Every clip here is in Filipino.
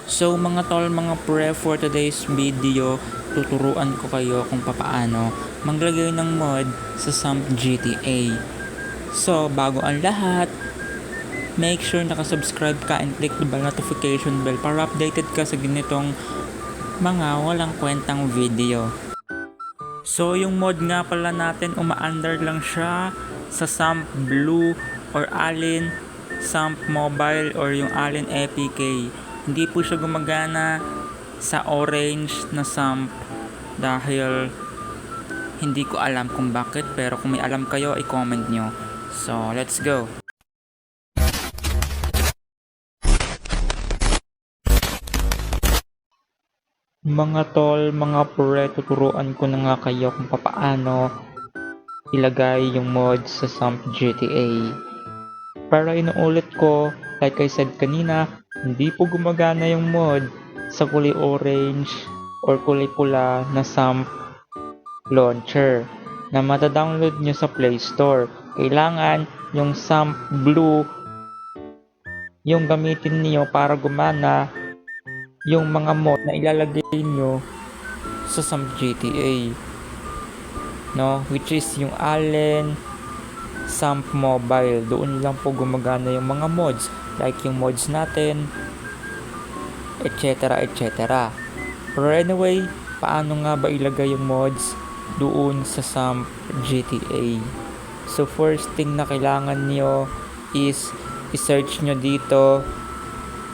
So mga tol, mga pre, for today's video, tuturuan ko kayo kung papaano maglagay ng mod sa Samp GTA. So bago ang lahat, make sure nakasubscribe ka and click the bell notification bell para updated ka sa ganitong mga walang kwentang video. So yung mod nga pala natin, umaandar lang siya sa Samp Blue or Allen Samp Mobile or yung Allen APK. Hindi po siya gumagana sa orange na Samp dahil hindi ko alam kung bakit, pero kung may alam kayo, i-comment nyo. So let's go. Mga tol, mga pre, tuturuan ko na nga kayo kung paano ilagay yung mod sa Samp GTA. Para inuulit ko, like I said kanina, hindi po gumagana yung mod sa kulay orange or kulay pula na Samp launcher na matadownload nyo sa Play Store. Kailangan yung Samp Blue yung gamitin niyo para gumana yung mga mod na ilalagay nyo sa Samp GTA, no, which is yung Allen Samp Mobile. Doon lang po gumagana yung mga mods, like yung mods natin, etc, etc. Pero anyway, paano nga ba ilagay yung mods doon sa Samp GTA? So first thing na kailangan nyo is i-search nyo dito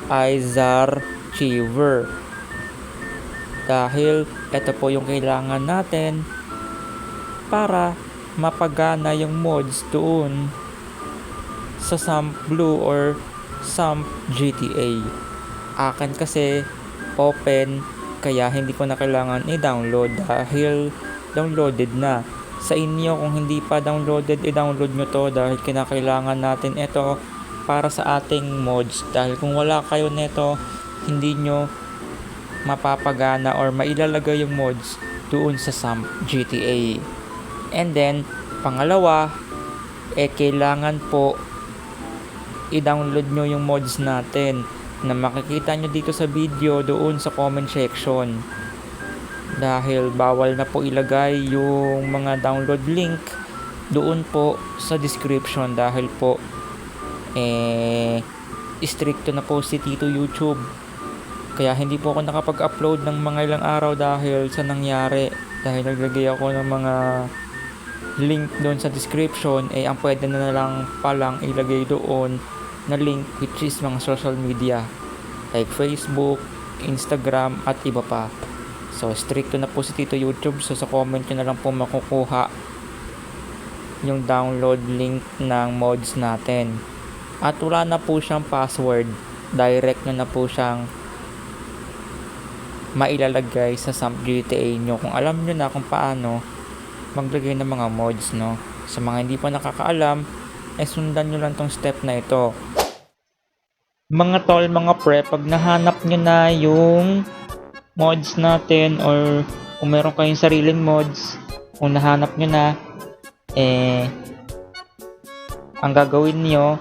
iZarchiver, dahil ito po yung kailangan natin para mapagana yung mods doon sa Samp Blue or Samp GTA. Akin kasi open, kaya hindi ko na kailangan i-download dahil downloaded na. Sa inyo, kung hindi pa downloaded, i-download nyo to dahil kinakailangan natin ito para sa ating mods. Dahil kung wala kayo nito, hindi nyo mapapagana or mailalagay yung mods doon sa Samp GTA. And then, pangalawa, kailangan po i-download nyo yung mods natin na makikita nyo dito sa video doon sa comment section. Dahil bawal na po ilagay yung mga download link doon po sa description dahil po stricto na po si Tito YouTube. Kaya hindi po ako nakapag-upload ng mga ilang araw dahil sa nangyari. Dahil naglagay ako ng mga link doon sa description, ang pwede na lang palang ilagay doon na link, which is mga social media like Facebook, Instagram at iba pa. So stricto na po si Tito YouTube, so sa comment nyo na lang po makukuha yung download link ng mods natin. At wala na po siyang password, direct nyo na po siyang mailalagay sa Samp GTA nyo kung alam nyo na kung paano maglagay ng mga mods, no. Sa mga hindi pa nakakaalam, sundan nyo lang tong step na ito. Mga tol, mga pre, pag nahanap nyo na yung mods natin or kung meron kayong sariling mods, kung nahanap nyo na, ang gagawin nyo,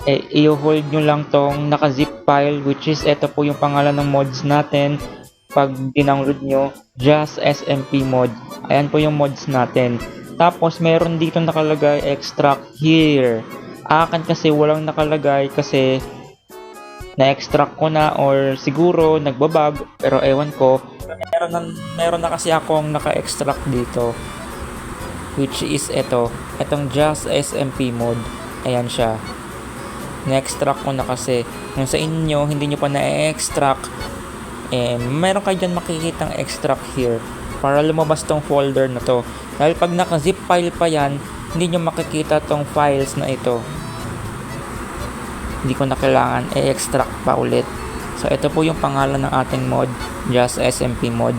i-hold nyo lang tong naka-zip file, which is ito po yung pangalan ng mods natin. Pag dinownload nyo, Just SMP mod. Ayan po yung mods natin. Tapos meron dito nakalagay extract here. Akin kasi walang nakalagay kasi na-extract ko na or siguro nagbabag, pero ewan ko. Meron na kasi akong naka-extract dito, which is etong Just SMP mod. Ayan siya. Na-extract ko na kasi. Kung sa inyo hindi nyo pa na-extract, meron kayo dyan makikitang extract here para lumabas tong folder na to. Dahil pag naka-zip file pa yan, hindi nyo makikita tong files na ito. Hindi ko na kailangan i-extract pa ulit. So ito po yung pangalan ng ating mod, Just SMP mod.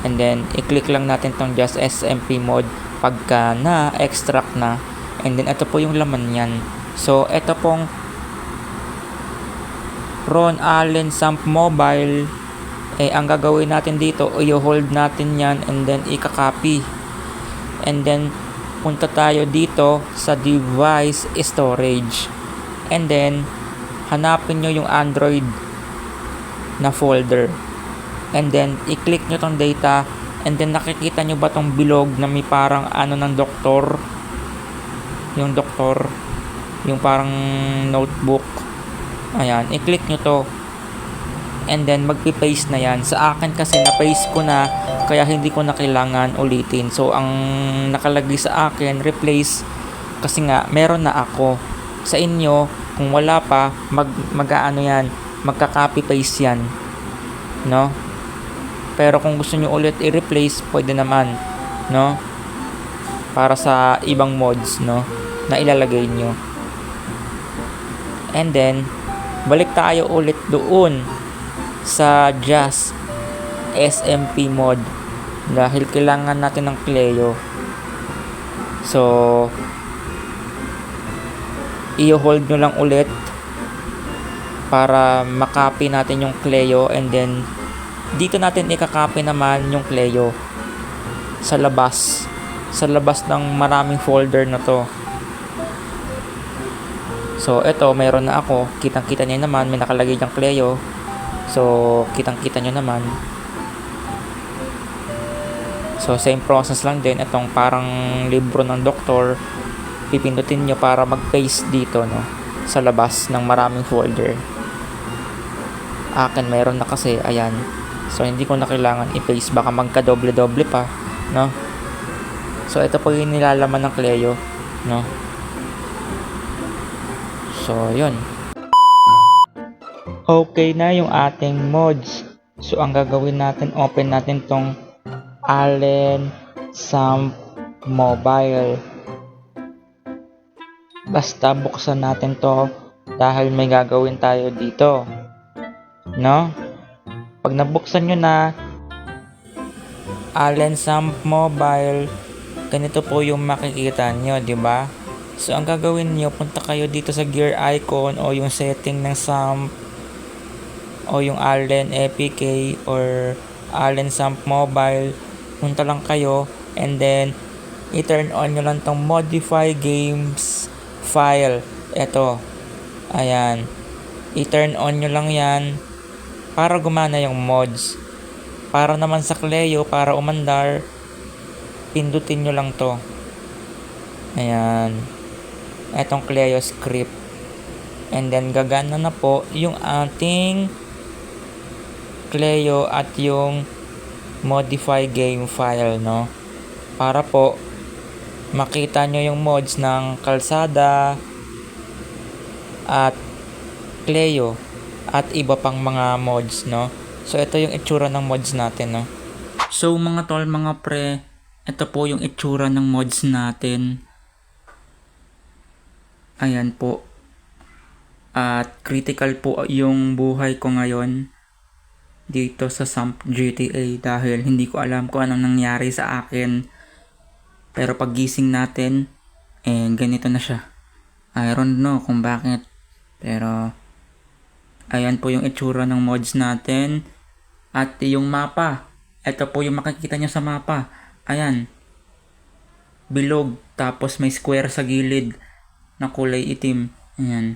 And then i-click lang natin tong Just SMP mod pagka na-extract na. And then ito po yung laman yan. So ito pong Ron Allen Samp Mobile, ang gagawin natin dito, i-hold natin yan and then i-copy. And then punta tayo dito sa device storage. And then hanapin nyo yung Android na folder. And then, i-click nyo tong data. And then, nakikita nyo ba tong bilog na may parang ano ng doktor? Yung doktor. Yung parang notebook. Ayan, i-click nyo to. And then, magpipaste na yan. Sa akin kasi, na-paste ko na. Kaya hindi ko na kailangan ulitin. So, ang nakalagay sa akin, replace. Kasi nga, meron na ako. Sa inyo, kung wala pa, mag-ano yan. Magka-copy paste yan. No? Pero kung gusto nyo ulit i-replace, pwede naman. No? Para sa ibang mods, no? Na ilalagay nyo. And then, balik tayo ulit doon sa Just SMP mod. Dahil kailangan natin ng Cleo. So, i-hold nyo lang ulit para makopy natin yung Cleo, and then dito natin ikakopy naman yung Cleo sa labas ng maraming folder na to. So eto, mayroon na ako, kitang-kita niyo naman, may nakalagay yung Cleo. So kitang-kita niyo naman. So same process lang din, itong parang libro ng doktor, pipindutin nyo para mag-paste dito, no, sa labas ng maraming folder. Akin meron na kasi, ayan. So hindi ko na kailangan i-paste, baka magka-doble-doble pa, no. So ito po yung nilalaman ng Cleo, no. So yun. Okay na yung ating mods. So ang gagawin natin, open natin tong Allen Samp Mobile. Basta buksan natin to dahil may gagawin tayo dito, no? Pag nabuksan nyo na Allen Samp Mobile, ganito po yung makikita nyo, di ba? So ang gagawin nyo, punta kayo dito sa gear icon o yung setting ng Samp o yung Allen APK or Allen Samp Mobile. Punta lang kayo and then i-turn on nyo lang tong modify games file. Ito, ayan, i-turn on nyo lang yan para gumana yung mods. Para naman sa Cleo, para umandar, pindutin nyo lang to. Ayan, etong Cleo script, and then gagana na po yung ating Cleo at yung modify game file, no, para po makita nyo yung mods ng Kalsada at Cleo at iba pang mga mods, no. So ito yung itsura ng mods natin, no. So mga tol, mga pre, ito po yung itsura ng mods natin. Ayan po. At critical po yung buhay ko ngayon dito sa Samp GTA dahil hindi ko alam kung anong nangyari sa akin. Pero paggising natin, ganito na siya. I don't know kung bakit. Pero ayan po yung itsura ng mods natin. At yung mapa, ito po yung makikita nyo sa mapa. Ayan, bilog, tapos may square sa gilid na kulay itim. Ayan.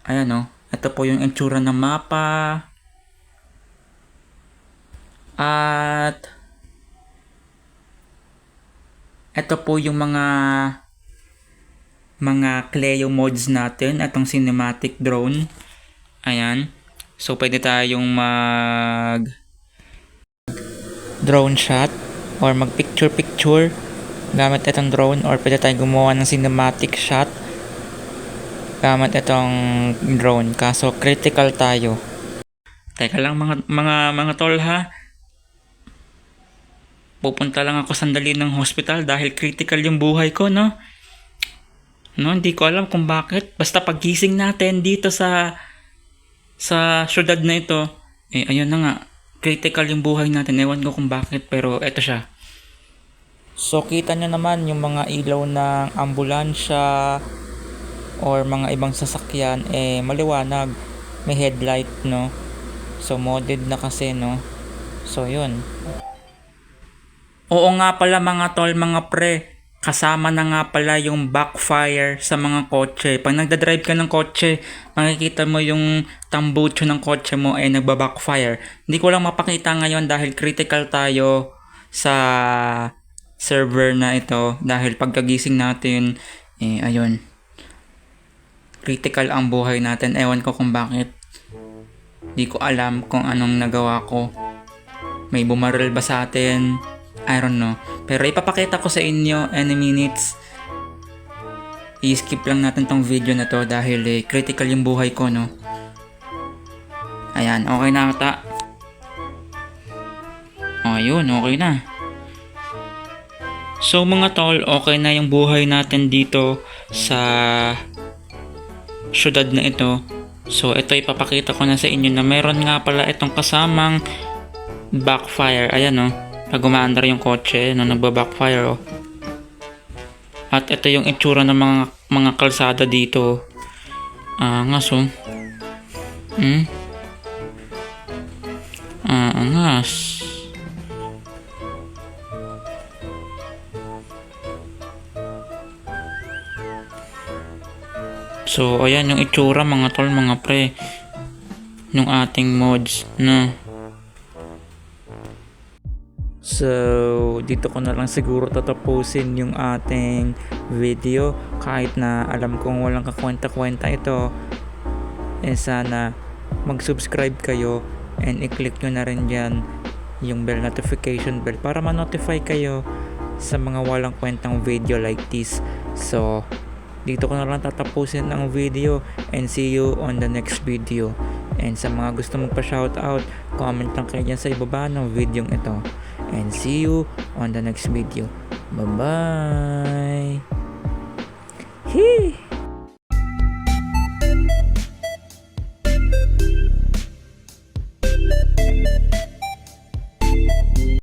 Ayan, oh. Ito po yung itsura ng mapa. At ito po yung mga Cleo mods natin. Itong cinematic drone. Ayan. So pwede tayong mag drone shot or mag picture gamit itong drone, or pwede tayong gumawa ng cinematic shot gamit itong drone. Kaso critical tayo. Teka lang mga tol, ha. Pupunta lang ako sandali ng hospital dahil critical yung buhay ko, no. No, hindi ko alam kung bakit. Basta paggising natin dito sa syudad na ito, ayun na nga, critical yung buhay natin. Ewan ko kung bakit, pero eto siya. So kita nyo naman yung mga ilaw ng ambulansya or mga ibang sasakyan, maliwanag, may headlight, no. So modded na kasi, no. So yun. Oo nga pala mga tol, mga pre, kasama na nga pala yung backfire sa mga kotse. Pag nagdadrive ka ng kotse, makikita mo yung tambucho ng kotse mo ay nagba-backfire. Hindi ko lang mapakita ngayon dahil critical tayo sa server na ito. Dahil pagkagising natin, ayun, critical ang buhay natin. Ewan ko kung bakit. Di ko alam kung anong nagawa ko. May bumaril ba sa atin? I don't know. Pero ipapakita ko sa inyo any minutes. I-skip lang natin tong video na to dahil critical yung buhay ko, no? Ayan, okay na ata. Oh, yun, okay na. So mga tol, okay na yung buhay natin dito sa syudad na ito. So ito ipapakita ko na sa inyo na meron nga pala itong kasamang backfire. Ayan, oh. Pag umaandar yung kotse, nagba-backfire, oh. At ito yung itsura ng mga kalsada dito. Angas, oh. Angas. So, ayan yung itsura mga tol, mga pre, nung ating mods, no? So, dito ko na lang siguro tatapusin yung ating video. Kahit na alam kong walang kakwenta-kwenta ito, sana mag-subscribe kayo and i-click nyo na rin dyan yung bell notification bell para ma-notify kayo sa mga walang kwentang video like this. So, dito ko na lang tatapusin ang video and see you on the next video. And sa mga gusto magpa-shoutout, comment lang kayo dyan sa ibaba ng video ito. And see you on the next video. Bye-bye! Hee!